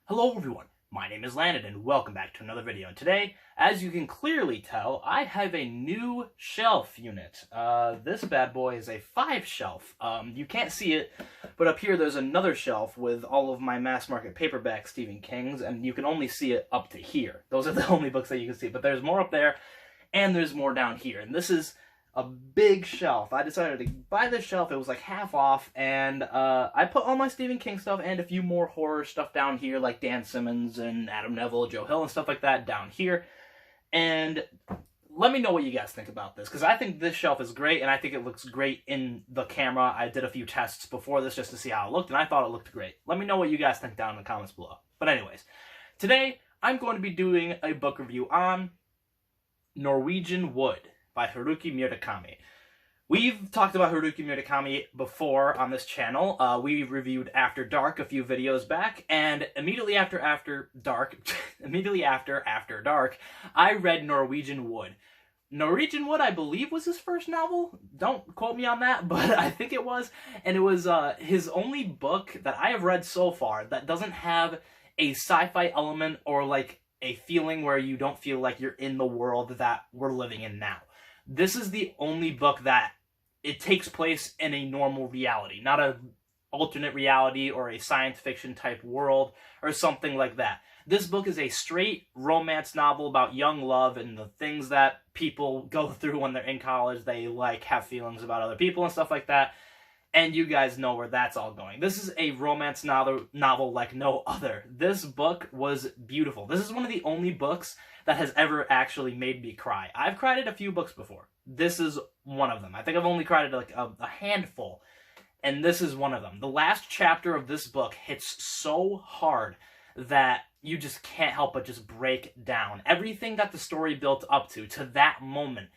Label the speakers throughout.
Speaker 1: Hello everyone, my name is Landon and welcome back to another video. And today, as you can clearly tell, I have a new shelf unit. This bad boy is a 5 shelf. You can't see it, but up here there's another shelf with all of my mass market paperback Stephen King's, and you can only see it up to here. Those are the only books that you can see, but there's more up there, and there's more down here. And this is a big shelf. I decided to buy this shelf. It was like half off, and I put all my Stephen King stuff and a few more horror stuff down here, like Dan Simmons and Adam Neville, Joe Hill, and stuff like that down here. And let me know what you guys think about this, because I think this shelf is great, and I think it looks great in the camera. I did a few tests before this just to see how it looked, and I thought it looked great. Let me know what you guys think down in the comments below. But anyways, today I'm going to be doing a book review on Norwegian Wood by Haruki Murakami. We've talked about Haruki Murakami before on this channel. We reviewed After Dark a few videos back, and immediately after Dark, I read Norwegian Wood. Norwegian Wood, I believe, was his first novel. Don't quote me on that, but I think it was. And it was his only book that I have read so far that doesn't have a sci-fi element or like a feeling where you don't feel like you're in the world that we're living in now. This is the only book that it takes place in a normal reality, not a alternate reality or a science fiction type world or something like that. This book is a straight romance novel about young love and the things that people go through when they're in college. They like have feelings about other people and stuff like that. And you guys know where that's all going. This is a romance novel like no other. This book was beautiful. This is one of the only books that has ever actually made me cry. I've cried at a few books before. This is one of them. I think I've only cried at like a handful, and this is one of them. The last chapter of this book hits so hard that you just can't help but just break down. Everything that the story built up to that moment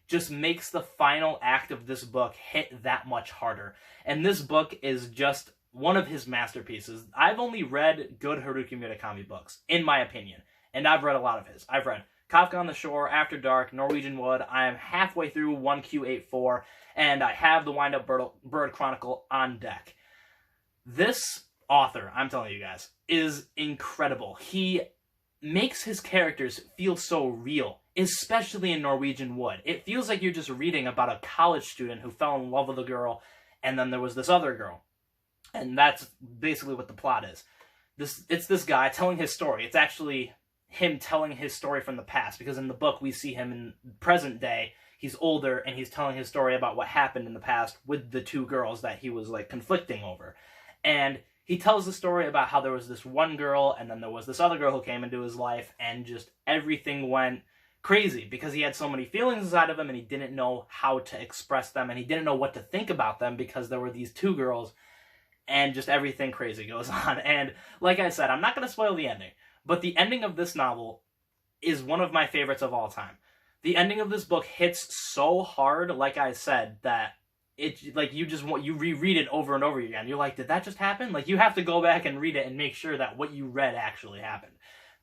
Speaker 1: just makes the final act of this book hit that much harder. And this book is just one of his masterpieces. I've only read good Haruki Murakami books, in my opinion, and I've read a lot of his. I've read Kafka on the Shore, After Dark, Norwegian Wood. I am halfway through 1Q84, and I have the Wind Up Bird Chronicle on deck. This author, I'm telling you guys, is incredible. He makes his characters feel so real, especially in Norwegian Wood. It feels like you're just reading about a college student who fell in love with a girl, and then there was this other girl. And that's basically what the plot is. It's this guy telling his story. It's actually him telling his story from the past, because in the book we see him in present day. He's older, and he's telling his story about what happened in the past with the two girls that he was like conflicting over. And he tells the story about how there was this one girl, and then there was this other girl who came into his life, and just everything went crazy because he had so many feelings inside of him, and he didn't know how to express them, and he didn't know what to think about them because there were these two girls, and just everything crazy goes on. And like I said, I'm not going to spoil the ending, but the ending of this novel is one of my favorites of all time. The ending of this book hits so hard, like I said, that it like you reread it over and over again. You're like, did that just happen? Like, you have to go back and read it and make sure that what you read actually happened.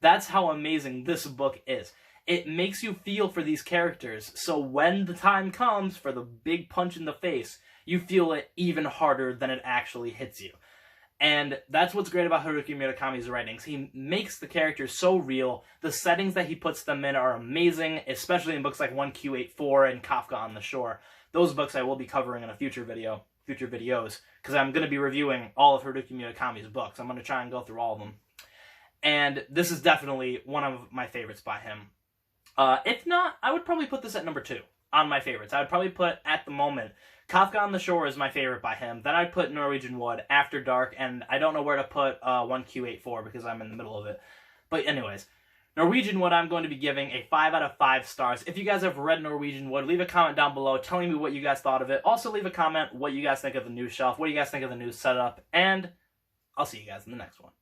Speaker 1: That's how amazing this book is. It makes you feel for these characters, so when the time comes for the big punch in the face, you feel it even harder than it actually hits you. And that's what's great about Haruki Murakami's writings. He makes the characters so real. The settings that he puts them in are amazing, especially in books like 1Q84 and Kafka on the Shore. Those books I will be covering in a future videos, because I'm going to be reviewing all of Haruki Murakami's books. I'm going to try and go through all of them. And this is definitely one of my favorites by him. If not, I would probably put this at number 2 on my favorites. I would probably put, at the moment, Kafka on the Shore is my favorite by him. Then I'd put Norwegian Wood, After Dark, and I don't know where to put 1Q84 because I'm in the middle of it. But anyways, Norwegian Wood I'm going to be giving a 5 out of 5 stars. If you guys have read Norwegian Wood, leave a comment down below telling me what you guys thought of it. Also leave a comment what you guys think of the new shelf, what you guys think of the new setup, and I'll see you guys in the next one.